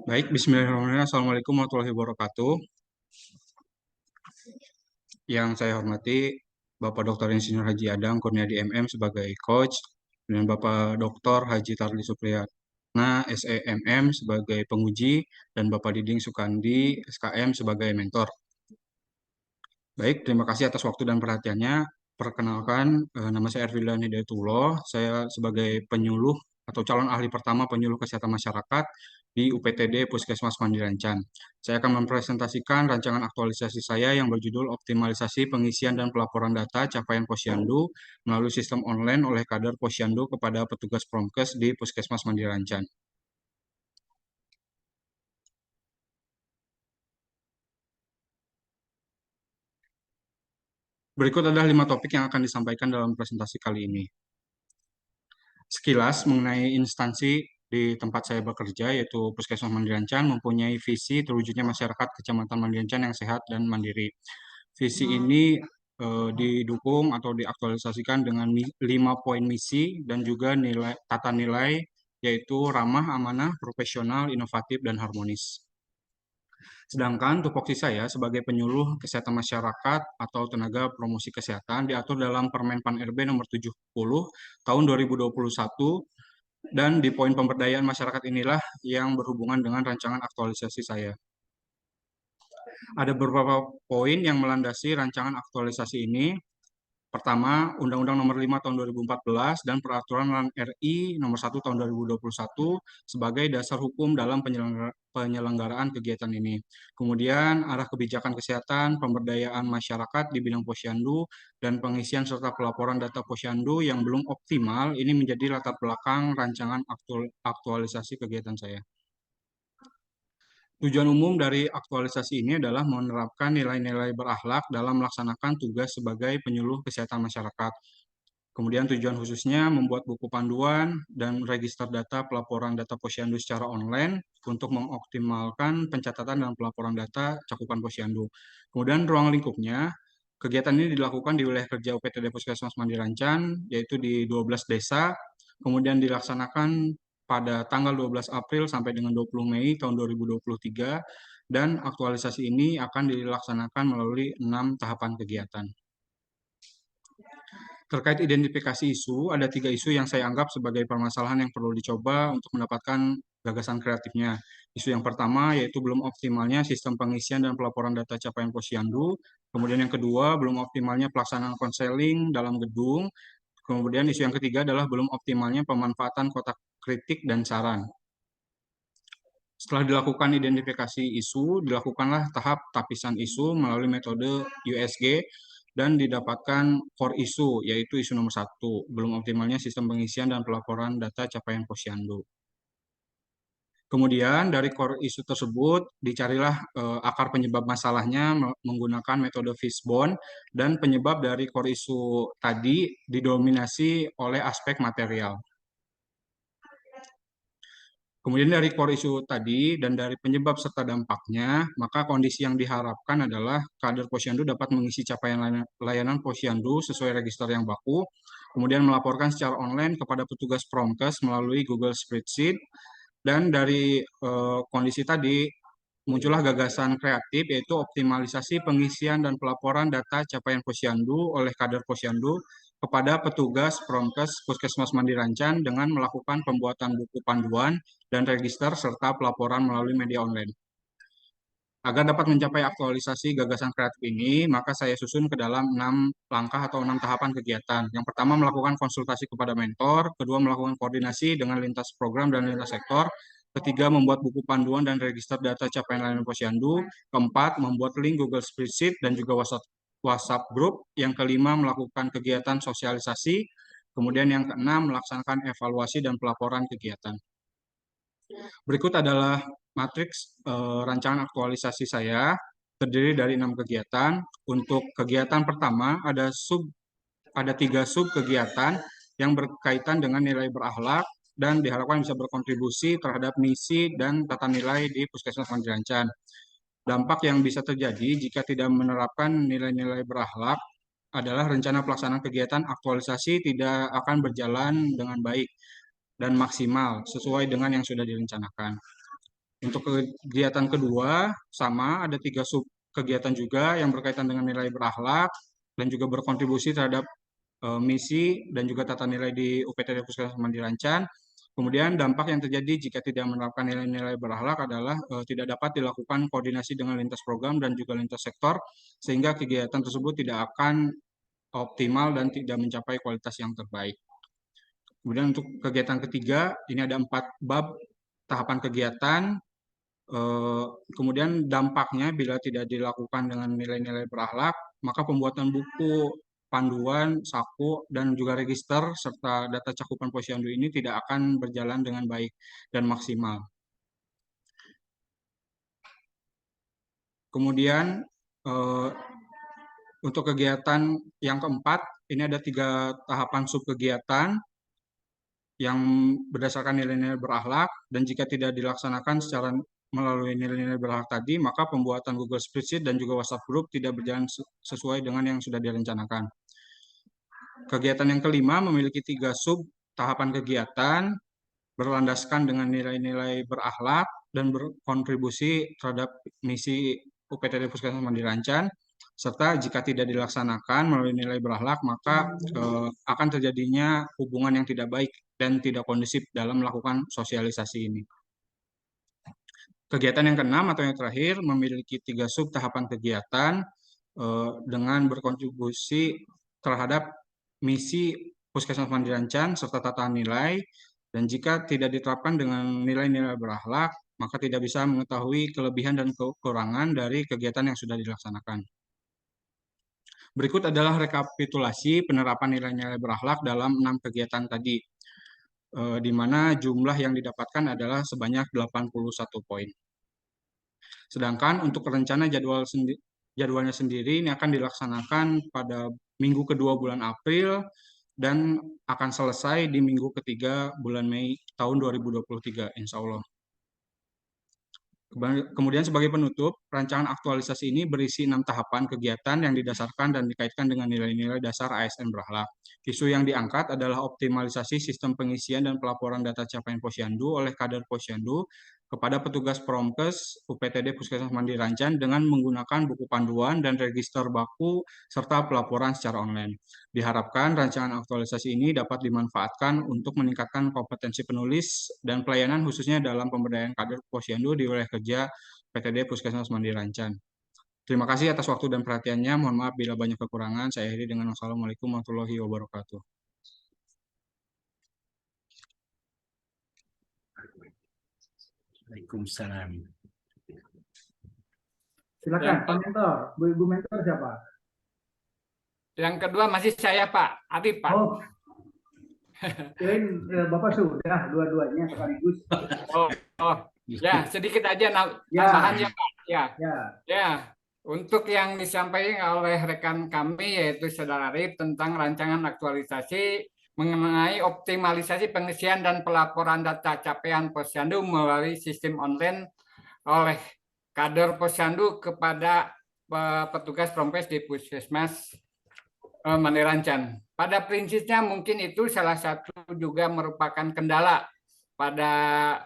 Baik, bismillahirrahmanirrahim. Assalamualaikum warahmatullahi wabarakatuh. Yang saya hormati Bapak Dr. Insinyur Haji Adang Kurniadi MM sebagai coach dan Bapak Dr. Haji Tarli Supriyatna SEMM sebagai penguji dan Bapak Diding Sukandi SKM sebagai mentor. Baik, terima kasih atas waktu dan perhatiannya. Perkenalkan, nama saya Erwildan Hidayatullah. Saya sebagai penyuluh atau calon ahli pertama penyuluh kesehatan masyarakat di UPTD Puskesmas Mandirancan. Saya akan mempresentasikan rancangan aktualisasi saya yang berjudul Optimalisasi Pengisian dan Pelaporan Data Capaian Posyandu melalui sistem online oleh kader Posyandu kepada petugas Promkes di Puskesmas Mandirancan. Berikut adalah 5 topik yang akan disampaikan dalam presentasi kali ini. Sekilas mengenai instansi di tempat saya bekerja, yaitu Puskesmas Mandirancan, mempunyai visi terwujudnya masyarakat Kecamatan Mandirancan yang sehat dan mandiri. Visi ini didukung atau diaktualisasikan dengan 5 poin misi dan juga tata nilai, yaitu ramah, amanah, profesional, inovatif, dan harmonis. Sedangkan tupoksi saya sebagai penyuluh kesehatan masyarakat atau tenaga promosi kesehatan diatur dalam Permen Pan RB nomor 70 tahun 2021, dan di poin pemberdayaan masyarakat inilah yang berhubungan dengan rancangan aktualisasi saya. Ada beberapa poin yang melandasi rancangan aktualisasi ini. Pertama, Undang-Undang Nomor 5 Tahun 2014 dan Peraturan RI Nomor 1 Tahun 2021 sebagai dasar hukum dalam penyelenggaraan kegiatan ini. Kemudian, arah kebijakan kesehatan, pemberdayaan masyarakat di bidang posyandu, dan pengisian serta pelaporan data posyandu yang belum optimal, ini menjadi latar belakang rancangan aktualisasi kegiatan saya. Tujuan umum dari aktualisasi ini adalah menerapkan nilai-nilai berakhlak dalam melaksanakan tugas sebagai penyuluh kesehatan masyarakat. Kemudian tujuan khususnya membuat buku panduan dan register data pelaporan data posyandu secara online untuk mengoptimalkan pencatatan dan pelaporan data cakupan posyandu. Kemudian ruang lingkupnya, kegiatan ini dilakukan di wilayah kerja UPTD Puskesmas Mandirancan, yaitu di 12 desa, kemudian dilaksanakan pada tanggal 12 April sampai dengan 20 Mei tahun 2023, dan aktualisasi ini akan dilaksanakan melalui 6 tahapan kegiatan. Terkait identifikasi isu, ada 3 isu yang saya anggap sebagai permasalahan yang perlu dicoba untuk mendapatkan gagasan kreatifnya. Isu yang pertama yaitu belum optimalnya sistem pengisian dan pelaporan data capaian posyandu. Kemudian yang kedua, belum optimalnya pelaksanaan konseling dalam gedung. Kemudian isu yang ketiga adalah belum optimalnya pemanfaatan kotak kritik dan saran. Setelah dilakukan identifikasi isu, dilakukanlah tahap tapisan isu melalui metode USG dan didapatkan core isu, yaitu isu nomor 1, belum optimalnya sistem pengisian dan pelaporan data capaian posyandu. Kemudian dari core isu tersebut dicarilah akar penyebab masalahnya menggunakan metode fishbone, dan penyebab dari core isu tadi didominasi oleh aspek material. Kemudian dari core isu tadi dan dari penyebab serta dampaknya, maka kondisi yang diharapkan adalah kader posyandu dapat mengisi capaian layanan posyandu sesuai register yang baku, kemudian melaporkan secara online kepada petugas Promkes melalui Google Spreadsheet, dan dari kondisi tadi muncullah gagasan kreatif, yaitu optimalisasi pengisian dan pelaporan data capaian posyandu oleh kader posyandu kepada petugas Promkes Puskesmas Mandirancan dengan melakukan pembuatan buku panduan dan register serta pelaporan melalui media online. Agar dapat mencapai aktualisasi gagasan kreatif ini, maka saya susun ke dalam 6 langkah atau 6 tahapan kegiatan. Yang pertama, melakukan konsultasi kepada mentor. Kedua, melakukan koordinasi dengan lintas program dan lintas sektor. Ketiga, membuat buku panduan dan register data capaian layanan posyandu. Keempat, membuat link Google Spreadsheet dan juga WhatsApp Group. Yang kelima, melakukan kegiatan sosialisasi. Kemudian yang keenam, melaksanakan evaluasi dan pelaporan kegiatan. Berikut adalah matriks rancangan aktualisasi saya, terdiri dari 6 kegiatan. Untuk kegiatan pertama, ada 3 sub kegiatan yang berkaitan dengan nilai berakhlak dan diharapkan bisa berkontribusi terhadap misi dan tata nilai di Puskesmas Mandirancan. Dampak yang bisa terjadi jika tidak menerapkan nilai-nilai berakhlak adalah rencana pelaksanaan kegiatan aktualisasi tidak akan berjalan dengan baik dan maksimal sesuai dengan yang sudah direncanakan. Untuk kegiatan kedua, sama ada 3 sub kegiatan juga yang berkaitan dengan nilai berakhlak dan juga berkontribusi terhadap misi dan juga tata nilai di UPTD Puskesmas Mandiri Rancan. Kemudian dampak yang terjadi jika tidak menerapkan nilai-nilai berakhlak adalah tidak dapat dilakukan koordinasi dengan lintas program dan juga lintas sektor, sehingga kegiatan tersebut tidak akan optimal dan tidak mencapai kualitas yang terbaik. Kemudian untuk kegiatan ketiga, ini ada 4 bab tahapan kegiatan. Kemudian dampaknya bila tidak dilakukan dengan nilai-nilai berakhlak, maka pembuatan buku, panduan, saku, dan juga register serta data cakupan posyandu ini tidak akan berjalan dengan baik dan maksimal. Kemudian untuk kegiatan yang keempat, ini ada 3 tahapan sub kegiatan yang berdasarkan nilai-nilai berakhlak, dan jika tidak dilaksanakan secara melalui nilai-nilai berakhlak tadi, maka pembuatan Google Spreadsheet dan juga WhatsApp Group tidak berjalan sesuai dengan yang sudah direncanakan. Kegiatan yang kelima memiliki 3 sub tahapan kegiatan berlandaskan dengan nilai-nilai berakhlak dan berkontribusi terhadap misi UPTD Puskesmas Mandiri Rancan, serta jika tidak dilaksanakan melalui nilai berakhlak, maka akan terjadinya hubungan yang tidak baik dan tidak kondusif dalam melakukan sosialisasi ini. Kegiatan yang keenam atau yang terakhir memiliki 3 sub tahapan kegiatan dengan berkontribusi terhadap misi Puskesmas Mandiri Rancan serta tata nilai, dan jika tidak diterapkan dengan nilai-nilai berakhlak, maka tidak bisa mengetahui kelebihan dan kekurangan dari kegiatan yang sudah dilaksanakan. Berikut adalah rekapitulasi penerapan nilai-nilai berakhlak dalam 6 kegiatan tadi, di mana jumlah yang didapatkan adalah sebanyak 81 poin. Sedangkan untuk rencana jadwalnya sendiri ini akan dilaksanakan pada minggu kedua bulan April dan akan selesai di minggu ketiga bulan Mei tahun 2023, insya Allah. Kemudian sebagai penutup, rancangan aktualisasi ini berisi 6 tahapan kegiatan yang didasarkan dan dikaitkan dengan nilai-nilai dasar ASN berakhlak. Isu yang diangkat adalah optimalisasi sistem pengisian dan pelaporan data capaian posyandu oleh kader posyandu kepada petugas Promkes UPTD Puskesmas Mandiri Rancan dengan menggunakan buku panduan dan register baku serta pelaporan secara online. Diharapkan rancangan aktualisasi ini dapat dimanfaatkan untuk meningkatkan kompetensi penulis dan pelayanan khususnya dalam pemberdayaan kader posyandu di wilayah kerja PTD Puskesmas Mandiri Rancan. Terima kasih atas waktu dan perhatiannya. Mohon maaf bila banyak kekurangan. Saya akhiri dengan wassalamualaikum warahmatullahi wabarakatuh. Waalaikumsalam. Silakan, Pak Mentor. Bu Mentor siapa? Yang kedua masih saya, Pak. Arif, Pak. Oh, kirain Bapak sudah dua-duanya sekaligus. Oh, ya sedikit aja tambahan ya, Pak. Ya. Untuk yang disampaikan oleh rekan kami yaitu Saudara Arif tentang rancangan aktualisasi mengenai optimalisasi pengisian dan pelaporan data capaian posyandu melalui sistem online oleh kader posyandu kepada petugas Promkes di Puskesmas Mandiri Rancan. Pada prinsipnya mungkin itu salah satu juga merupakan kendala pada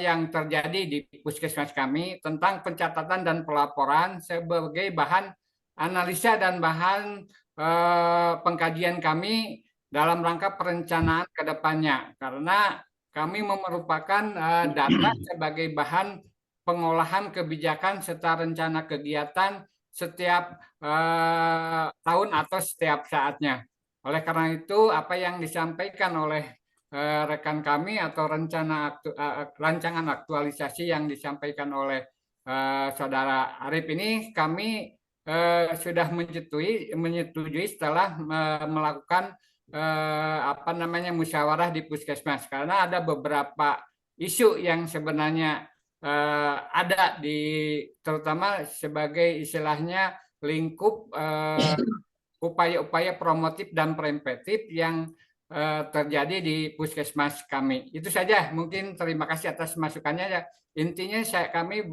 yang terjadi di puskesmas kami tentang pencatatan dan pelaporan sebagai bahan analisa dan bahan pengkajian kami dalam rangka perencanaan ke depannya, karena kami memerlukan data sebagai bahan pengolahan kebijakan serta rencana kegiatan setiap tahun atau setiap saatnya. Oleh karena itu, apa yang disampaikan oleh rekan kami atau rancangan aktualisasi yang disampaikan oleh Saudara Arif ini kami sudah menyetujui setelah melakukan musyawarah di puskesmas, karena ada beberapa isu yang sebenarnya ada terutama sebagai istilahnya lingkup upaya-upaya promotif dan preventif yang terjadi di puskesmas kami. Itu saja, mungkin terima kasih atas masukannya. Intinya kami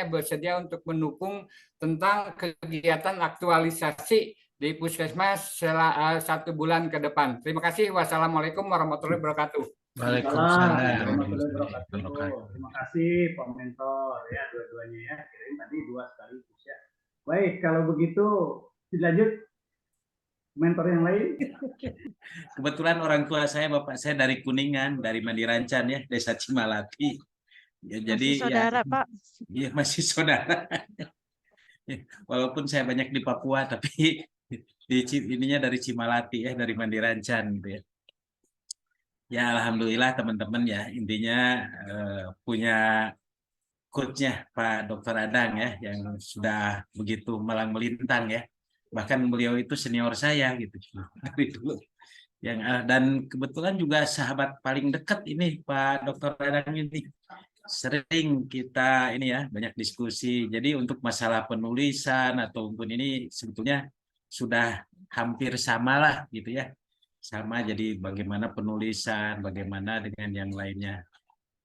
bersedia untuk mendukung tentang kegiatan aktualisasi di puskesmas 1 bulan ke depan. Terima kasih. Wassalamualaikum warahmatullahi wabarakatuh. Waalaikumsalam Waalaikumsalam. warahmatullahi wabarakatuh. Terima kasih Pak Mentor ya dua-duanya ya. Kirain tadi dua sekaligus ya. Baik, kalau begitu dilanjut mentor yang lain. Kebetulan orang tua saya, bapak saya dari Kuningan, dari Mandirancan ya, Desa Cimalati. Ya, jadi Masih saudara, Pak. ya masih saudara. Walaupun saya banyak di Papua, tapi ininya dari Cimalati ya, dari Mandirancan gitu ya. Ya alhamdulillah teman-teman ya, intinya punya coachnya Pak Dr. Adang ya, yang sudah begitu malang melintang ya. Bahkan beliau itu senior saya gitu dari dulu. Dan kebetulan juga sahabat paling dekat ini Pak Dr. Adang ini. Sering kita ini ya banyak diskusi. Jadi untuk masalah penulisan ataupun ini sebetulnya sudah hampir sama lah gitu ya. Sama, jadi bagaimana penulisan, bagaimana dengan yang lainnya.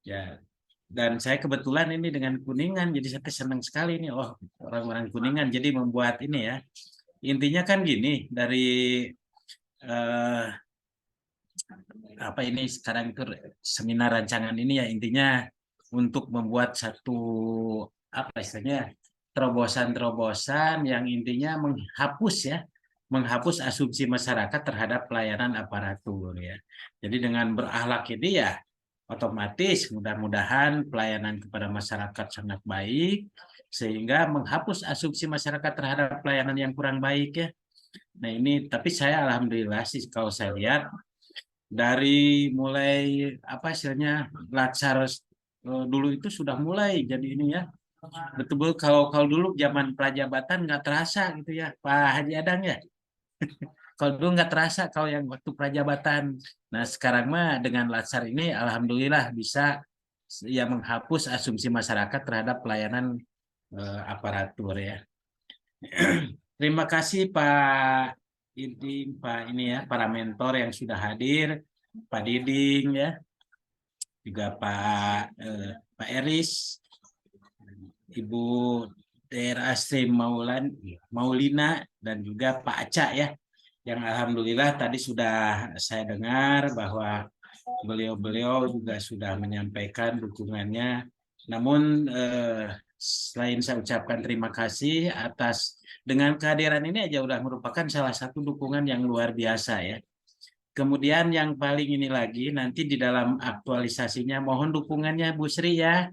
Ya. Dan saya kebetulan ini dengan Kuningan, jadi saya senang sekali nih, oh orang-orang Kuningan jadi membuat ini ya. Intinya kan gini, dari apa ini sekarang itu seminar rancangan ini ya intinya untuk membuat satu apa istilahnya terobosan-terobosan yang intinya menghapus asumsi masyarakat terhadap pelayanan aparatur ya. Jadi dengan berakhlak ini ya otomatis mudah-mudahan pelayanan kepada masyarakat sangat baik sehingga menghapus asumsi masyarakat terhadap pelayanan yang kurang baik ya. Nah ini tapi saya alhamdulillah sih kalau saya lihat dari mulai apa istilahnya Latsar dulu itu sudah mulai jadi ini ya betul-betul kalau dulu zaman prajabatan nggak terasa gitu ya Pak Haji Adang ya. Kalau dulu nggak terasa kalau yang waktu prajabatan. Nah sekarang mah dengan Latsar ini alhamdulillah bisa ya menghapus asumsi masyarakat terhadap pelayanan aparatur ya. Terima kasih Pak ini ya para mentor yang sudah hadir, Pak Diding ya, juga Pak Eris, Ibu Daerah Asri Maulina dan juga Pak Aca ya, yang alhamdulillah tadi sudah saya dengar bahwa beliau-beliau juga sudah menyampaikan dukungannya. Namun selain saya ucapkan terima kasih atas dengan kehadiran ini aja udah merupakan salah satu dukungan yang luar biasa ya. Kemudian yang paling ini lagi nanti di dalam aktualisasinya mohon dukungannya Bu Sri ya,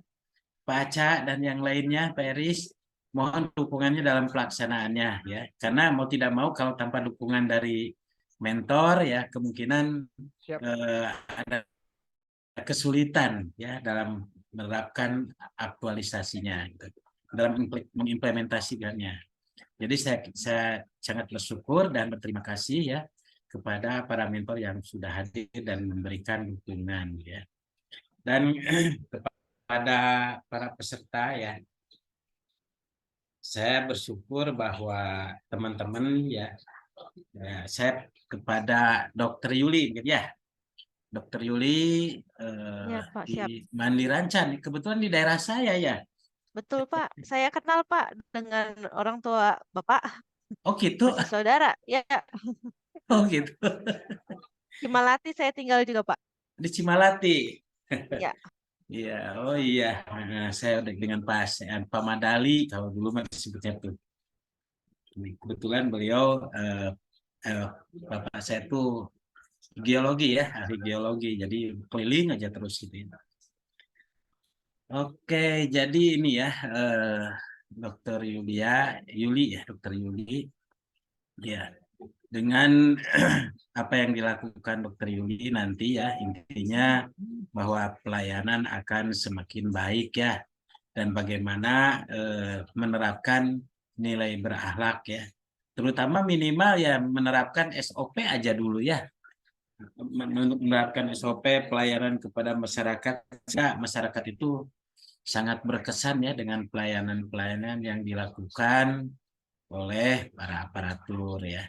Pak Aca dan yang lainnya, Pak Eris, mohon dukungannya dalam pelaksanaannya ya. Karena mau tidak mau kalau tanpa dukungan dari mentor ya kemungkinan ada kesulitan ya dalam menerapkan aktualisasinya gitu, dalam mengimplementasikannya. Jadi saya sangat bersyukur dan berterima kasih ya kepada para mentor yang sudah hadir dan memberikan dukungan ya. Dan kepada para peserta ya, saya bersyukur bahwa teman-teman ya, saya kepada Dr. Yuli gitu ya. Dr. Yuli Ya, Pak, siap. di Mandirancan, kebetulan di daerah saya ya. Betul, Pak. Saya kenal, Pak, dengan orang tua Bapak. Oh gitu. Masih saudara. Ya, Oh gitu. Cimalati saya tinggal juga, Pak. Di Cimalati. Ya. Iya, oh iya. Nah, saya udah dengan Pak Madali kalau dulu masih disebutnya tuh. Kebetulan beliau bapak saya tuh geologi ya, ahli geologi. Jadi keliling aja terus gitu. Oke, jadi ini ya Dr. Yuli ya, Dr. Yuli. Ya, dengan apa yang dilakukan Dr. Yuli nanti ya intinya bahwa pelayanan akan semakin baik ya dan bagaimana menerapkan nilai berakhlak ya, terutama minimal ya menerapkan SOP aja dulu ya, menerapkan SOP pelayanan kepada masyarakat. Ya, masyarakat itu sangat berkesan ya dengan pelayanan-pelayanan yang dilakukan oleh para aparatur ya.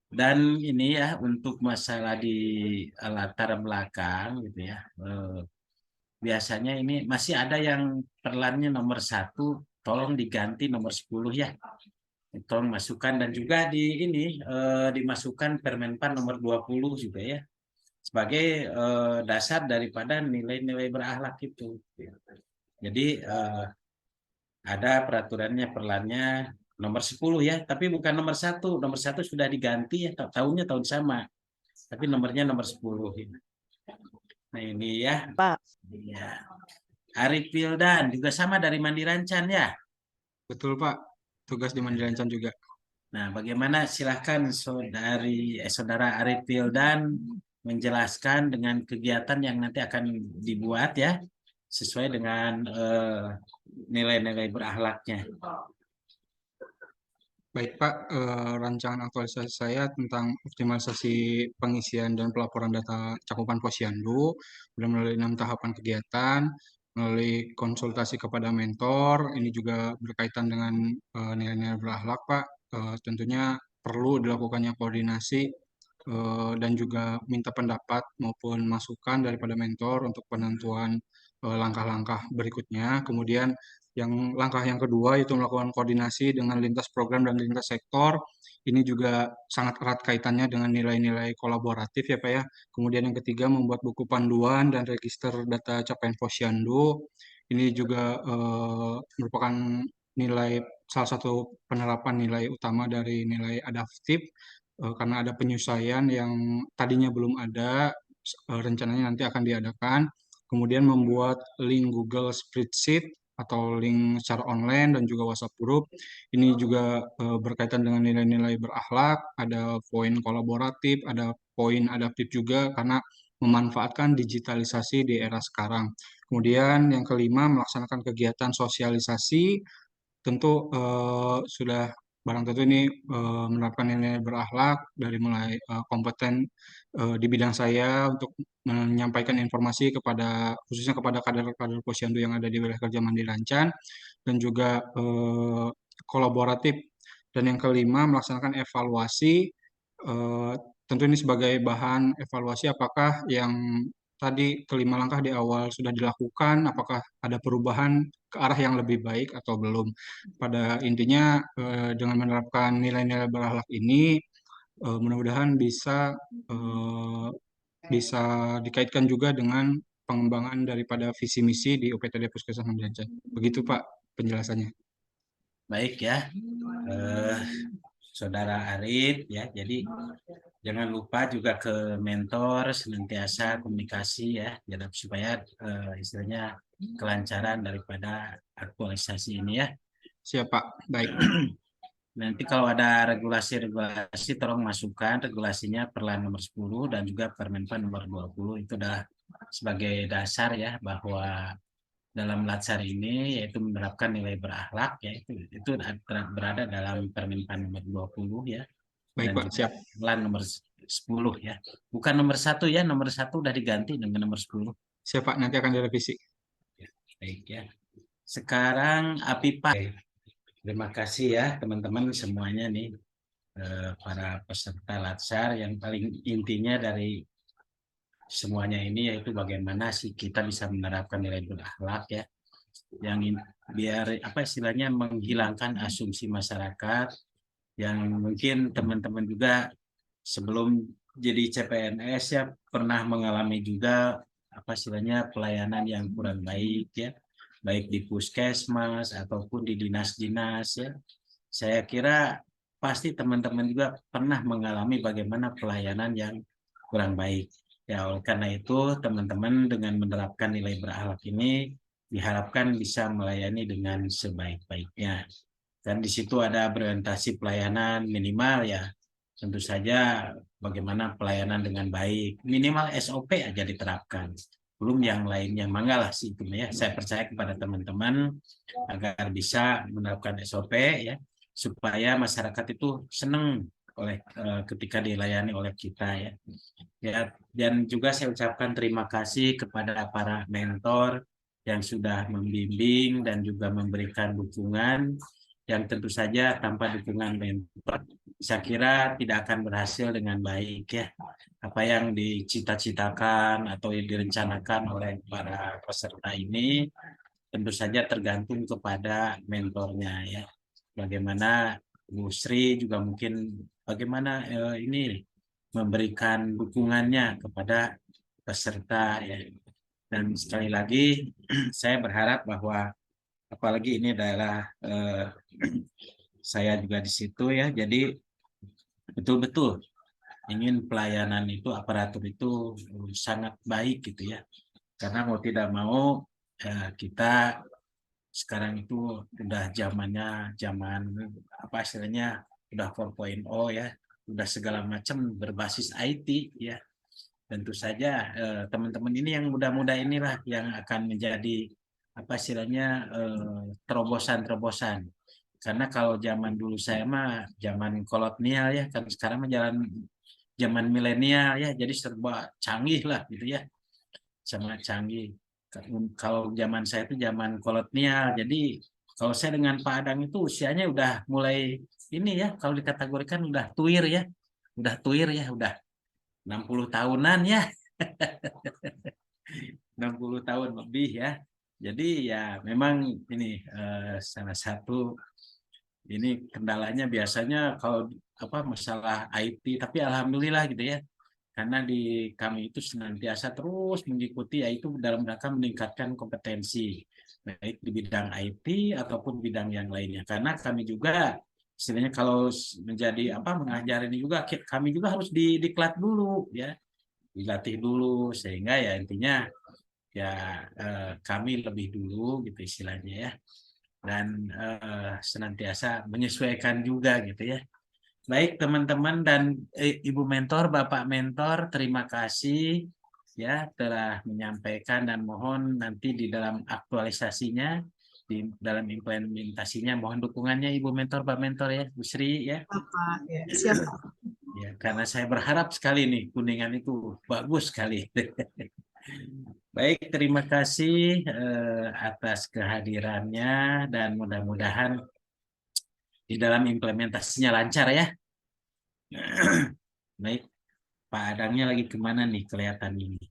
Dan ini ya untuk masalah di latar belakang gitu ya, biasanya ini masih ada yang perlannya nomor 1, tolong diganti nomor 10 ya, tolong masukkan. Dan juga di ini dimasukkan Permenpan nomor 20 juga ya, sebagai dasar daripada nilai-nilai berakhlak itu. Jadi ada peraturannya perlannya nomor 10 ya, tapi bukan nomor 1. Nomor 1 sudah diganti ya, tahunnya tahun sama. Tapi nomornya nomor 10. Nah ini ya. Pak. Ya. Arif Wildan juga sama dari Mandirancan ya. Betul Pak, tugas di Mandirancan juga. Nah, bagaimana silahkan saudara Arif Wildan menjelaskan dengan kegiatan yang nanti akan dibuat ya, sesuai dengan nilai-nilai berakhlaknya. Baik Pak, rancangan aktualisasi saya tentang optimalisasi pengisian dan pelaporan data cakupan Posyandu melalui 6 tahapan kegiatan, melalui konsultasi kepada mentor, ini juga berkaitan dengan nilai-nilai berakhlak Pak. Tentunya perlu dilakukannya koordinasi dan juga minta pendapat maupun masukan daripada mentor untuk penentuan langkah-langkah berikutnya. Kemudian langkah yang kedua itu melakukan koordinasi dengan lintas program dan lintas sektor. Ini juga sangat erat kaitannya dengan nilai-nilai kolaboratif ya Pak ya. Kemudian yang ketiga membuat buku panduan dan register data capaian Posyandu. Ini juga merupakan salah satu penerapan nilai utama dari nilai adaptif karena ada penyesuaian yang tadinya belum ada, rencananya nanti akan diadakan. Kemudian membuat link Google Spreadsheet atau link secara online dan juga WhatsApp group. Ini juga berkaitan dengan nilai-nilai berakhlak, ada poin kolaboratif, ada poin adaptif juga karena memanfaatkan digitalisasi di era sekarang. Kemudian yang kelima melaksanakan kegiatan sosialisasi, tentu sudah barang tentu ini menerapkan nilai berakhlak dari mulai kompeten di bidang saya untuk menyampaikan informasi khususnya kepada kader-kader Posyandu yang ada di wilayah kerja Mandirancan dan juga kolaboratif. Dan yang kelima melaksanakan evaluasi, eh, tentu ini sebagai bahan evaluasi apakah yang tadi kelima langkah di awal sudah dilakukan, apakah ada perubahan ke arah yang lebih baik atau belum. Pada intinya dengan menerapkan nilai-nilai berakhlak ini mudah-mudahan bisa dikaitkan juga dengan pengembangan daripada visi misi di UPTD Puskesmas Mandirancan. Begitu Pak penjelasannya. Baik ya, Saudara Arif ya. Jadi jangan lupa juga ke mentor senantiasa komunikasi ya, supaya istilahnya kelancaran daripada aktualisasi ini ya. Siap Pak, baik. Nanti kalau ada regulasi tolong masukkan regulasinya Perlan nomor 10 dan juga Permenpan nomor 20. Itu adalah sebagai dasar ya bahwa dalam Latsar ini yaitu menerapkan nilai berakhlak ya, itu berada dalam Permenpan nomor 20 ya. Baik Dan Pak, juga siap. Perlan nomor 10 ya. Bukan nomor 1 ya, nomor 1 udah diganti dengan nomor 10. Siap Pak, nanti akan direvisi. Baik ya. Sekarang Apipa. Terima kasih ya teman-teman semuanya nih, para peserta Latsar, yang paling intinya dari semuanya ini yaitu bagaimana sih kita bisa menerapkan nilai berakhlak ya, yang biar apa istilahnya menghilangkan asumsi masyarakat yang mungkin teman-teman juga sebelum jadi CPNS ya pernah mengalami juga apa istilahnya pelayanan yang kurang baik ya, baik di puskesmas ataupun di dinas-dinas ya. Saya kira pasti teman-teman juga pernah mengalami bagaimana pelayanan yang kurang baik. Ya, oleh karena itu teman-teman dengan menerapkan nilai berakhlak ini diharapkan bisa melayani dengan sebaik-baiknya. Dan di situ ada berorientasi pelayanan minimal ya. Tentu saja bagaimana pelayanan dengan baik. Minimal SOP aja diterapkan. Belum yang lainnya, manggalah sih itu ya. Saya percaya kepada teman-teman agar bisa menerapkan SOP ya, supaya masyarakat itu senang ketika dilayani oleh kita ya. Ya, dan juga saya ucapkan terima kasih kepada para mentor yang sudah membimbing dan juga memberikan dukungan, yang tentu saja tanpa dukungan mentor saya kira tidak akan berhasil dengan baik ya. Apa yang dicita-citakan atau yang direncanakan oleh para peserta ini tentu saja tergantung kepada mentornya ya. Bagaimana Bu Sri juga mungkin bagaimana ini memberikan dukungannya kepada peserta ya. Dan sekali lagi saya berharap bahwa apalagi ini adalah saya juga di situ ya, jadi betul-betul ingin pelayanan itu, aparatur itu sangat baik gitu ya. Karena mau tidak mau kita sekarang itu udah zamannya zaman apa istilahnya udah 4.0 ya, udah segala macam berbasis IT ya. Tentu saja teman-teman ini yang muda-muda inilah yang akan menjadi apa istilahnya terobosan-terobosan. Karena kalau zaman dulu saya mah zaman kolonial ya, kan sekarang mah zaman milenial ya, jadi serba canggih lah gitu ya, sangat canggih. Kalau zaman saya itu zaman kolonial, jadi kalau saya dengan Pak Adang itu usianya udah mulai ini ya, kalau dikategorikan udah tuir ya, udah 60 tahunan ya. 60 tahun lebih ya. Jadi ya memang ini salah satu ini kendalanya biasanya kalau apa masalah IT, tapi alhamdulillah gitu ya. Karena di kami itu senantiasa terus mengikuti yaitu dalam rangka meningkatkan kompetensi baik di bidang IT ataupun bidang yang lainnya. Karena kami juga istilahnya kalau menjadi apa mengajar ini juga kami juga harus diklat dulu ya, dilatih dulu sehingga ya intinya ya kami lebih dulu gitu istilahnya ya, dan senantiasa menyesuaikan juga gitu ya. Baik teman-teman dan Ibu Mentor, Bapak Mentor, terima kasih ya telah menyampaikan, dan mohon nanti di dalam aktualisasinya, di dalam implementasinya mohon dukungannya Ibu Mentor, Pak Mentor ya, Bu Sri ya. Bapak, ya, siap. Ya, karena saya berharap sekali nih Kuningan itu bagus sekali. Baik, terima kasih atas kehadirannya dan mudah-mudahan di dalam implementasinya lancar ya. Baik, Pak Adangnya lagi kemana nih kelihatan ini?